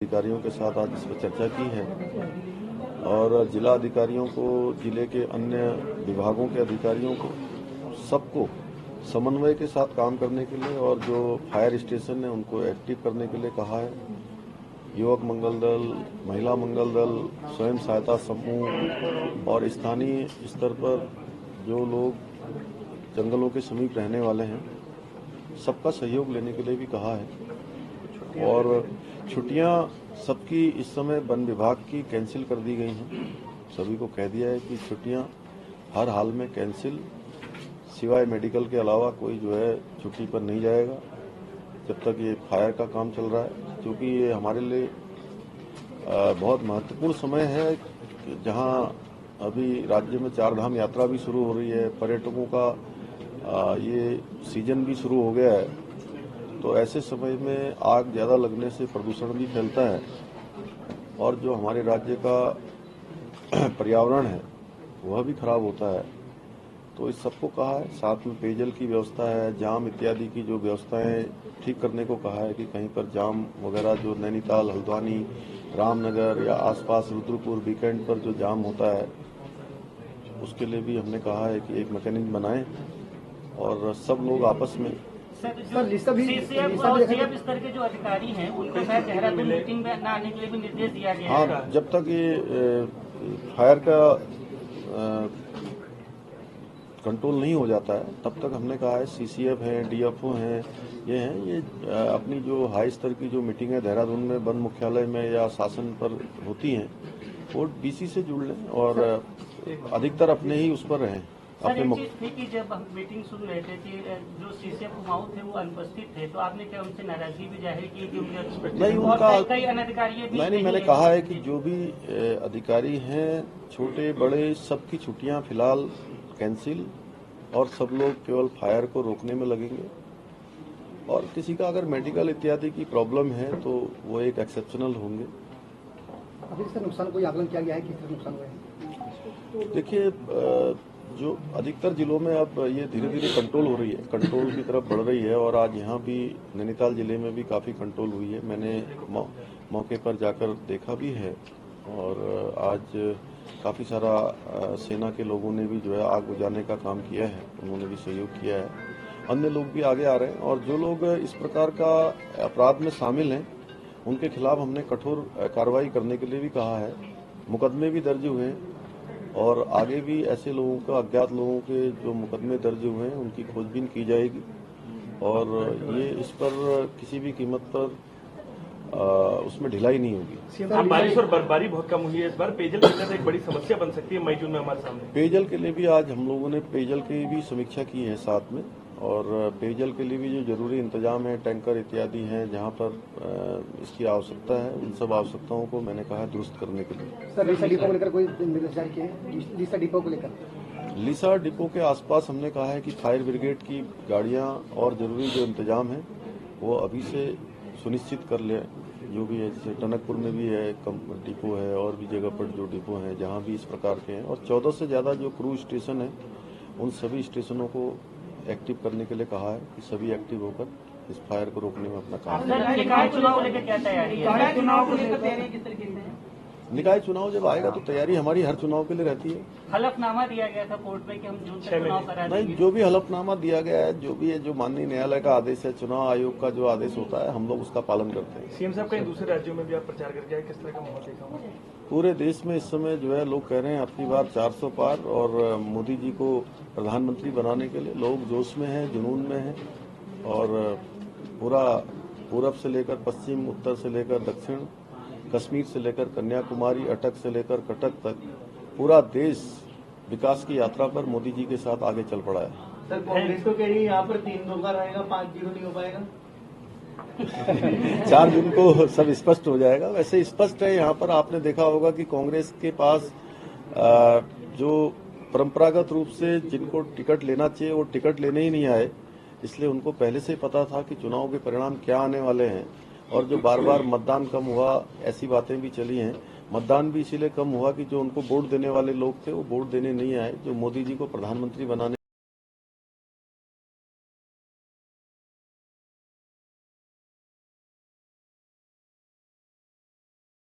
अधिकारियों के साथ आज इस पर चर्चा की है और जिला अधिकारियों को, जिले के अन्य विभागों के अधिकारियों को, सबको समन्वय के साथ काम करने के लिए और जो फायर स्टेशन है उनको एक्टिव करने के लिए कहा है। युवक मंगल दल, महिला मंगल दल, स्वयं सहायता समूह और स्थानीय स्तर पर जो लोग जंगलों के समीप रहने वाले हैं, सबका सहयोग लेने के लिए भी कहा है। और छुट्टियां सबकी इस समय वन विभाग की कैंसिल कर दी गई हैं। सभी को कह दिया है कि छुट्टियां हर हाल में कैंसिल, सिवाय मेडिकल के अलावा कोई जो है छुट्टी पर नहीं जाएगा जब तक ये फायर का काम चल रहा है, क्योंकि ये हमारे लिए बहुत महत्वपूर्ण समय है जहां अभी राज्य में 4 धाम यात्रा भी शुरू हो रही है, पर्यटकों का ये सीजन भी शुरू हो गया है। तो ऐसे समय में आग ज़्यादा लगने से प्रदूषण भी फैलता है और जो हमारे राज्य का पर्यावरण है वह भी खराब होता है। तो इस सबको कहा है, साथ में पेयजल की व्यवस्था है, जाम इत्यादि की जो व्यवस्थाएं ठीक करने को कहा है कि कहीं पर जाम वगैरह जो नैनीताल, हल्द्वानी, रामनगर या आसपास रुद्रपुर वीकेंड पर जो जाम होता है उसके लिए भी हमने कहा है कि एक मैकेनिज्म बनाएं और सब लोग आपस में सीसीएफ और सीएफ स्तर के जो अधिकारी हैं उनको शायद देहरादून मीटिंग में न आने के लिए भी निर्देश दिया गया है। हाँ, जब तक ये फायर का कंट्रोल नहीं हो जाता है तब तक हमने कहा है सीसीएफ हैं, डीएफओ हैं, ये अपनी जो हाई स्तर की जो मीटिंग है देहरादून में वन मुख्यालय में या शासन पर होती हैं वो बीसी से जुड़ लें और अधिकतर अपने ही उस पर रहें। सर, एक चीज थी कि जब हम मीटिंग सुन रहे थे कि जो सीसीएफ कुमाऊं थे वो अनुपस्थित थे, तो आपने क्या उनसे नाराजगी भी जाहिर की कि नहीं, उनका कई अनधिकारी भी नहीं, मैंने कहा है कि जो भी अधिकारी हैं छोटे बड़े सबकी छुट्टियां फिलहाल कैंसिल और सब लोग केवल फायर को रोकने में लगेंगे और किसी का अगर मेडिकल इत्यादि की प्रॉब्लम है तो वो एक एक्सेप्शनल होंगे। अभी इसका नुकसान कोई आकलन किया गया है, किस तरह नुकसान हुआ है? देखिए, जो अधिकतर जिलों में अब ये धीरे धीरे कंट्रोल हो रही है, कंट्रोल की तरफ बढ़ रही है और आज यहाँ भी नैनीताल जिले में भी काफ़ी कंट्रोल हुई है। मैंने मौके पर जाकर देखा भी है और आज काफ़ी सारा सेना के लोगों ने भी जो है आग बुझाने का काम किया है, उन्होंने भी सहयोग किया है। अन्य लोग भी आगे आ रहे हैं और जो लोग इस प्रकार का अपराध में शामिल हैं उनके खिलाफ हमने कठोर कार्रवाई करने के लिए भी कहा है। मुकदमे भी दर्ज हुए हैं और आगे भी ऐसे लोगों का, अज्ञात लोगों के जो मुकदमे दर्ज हुए हैं उनकी खोजबीन की जाएगी और ये इस पर किसी भी कीमत पर उसमें ढिलाई नहीं होगी। बारिश और बर्फबारी बहुत कम हुई है इस बार, पेयजल की दिक्कत एक बड़ी समस्या बन सकती है मई जून में हमारे सामने। पेयजल के लिए भी आज हम लोगों ने पेयजल की भी समीक्षा की है साथ में और पेयजल के लिए भी जो जरूरी इंतजाम है, टैंकर इत्यादि हैं जहां पर इसकी आवश्यकता है, उन सब आवश्यकताओं को मैंने कहा है दुरुस्त करने के लिए। सर, लीसा डिपो को लेकर कोई निर्देश जारी किए हैं? लीसा डिपो को लेकर लीसा डिपो के आसपास हमने कहा है कि फायर ब्रिगेड की गाड़ियां और जरूरी जो इंतजाम है वो अभी से सुनिश्चित कर ले। जो भी है, जैसे टनकपुर में भी है डिपो है और भी जगह पर जो डिपो हैं जहां भी इस प्रकार के हैं और 14 से ज्यादा जो क्रूज स्टेशन है उन सभी स्टेशनों को एक्टिव करने के लिए कहा है कि सभी एक्टिव होकर इस फायर को रोकने में अपना काम करें। निकाय चुनाव को लेकर क्या तैयारी है? निकाय चुनाव जब आएगा तो तैयारी हमारी हर चुनाव के लिए रहती है। हलफनामा दिया गया था कोर्ट में कि हम जून तक चुनाव करा देंगे। नहीं, जो भी हलफनामा दिया गया है, जो भी है, जो माननीय न्यायालय का आदेश है, चुनाव आयोग का जो आदेश होता है, हम लोग उसका पालन करते हैं। सीएम साहब कहीं दूसरे राज्यों में भी आप प्रचार करके आए, किस तरह का माहौल देखा हुआ? पूरे देश में इस समय जो है लोग कह रहे हैं अपनी बार 400 पार और मोदी जी को प्रधानमंत्री बनाने के लिए लोग जोश में हैं, जुनून में हैं और पूरा पूरब से लेकर पश्चिम, उत्तर से लेकर दक्षिण, कश्मीर से लेकर कन्याकुमारी, अटक से लेकर कटक तक पूरा देश विकास की यात्रा पर मोदी जी के साथ आगे चल पड़ा है। सर, कांग्रेस तो कह रही है यहाँ पर 3-2 का रहेगा, 5-0 नहीं हो पाएगा। 4 जून को सब स्पष्ट हो जाएगा। वैसे स्पष्ट है, यहाँ पर आपने देखा होगा कि कांग्रेस के पास जो परंपरागत रूप से जिनको टिकट लेना चाहिए वो टिकट लेने ही नहीं आए, इसलिए उनको पहले से पता था कि चुनाव के परिणाम क्या आने वाले हैं और जो बार बार मतदान कम हुआ ऐसी बातें भी चली हैं। मतदान भी इसीलिए कम हुआ कि जो उनको वोट देने वाले लोग थे वो वोट देने नहीं आए, जो मोदी जी को प्रधानमंत्री बनाने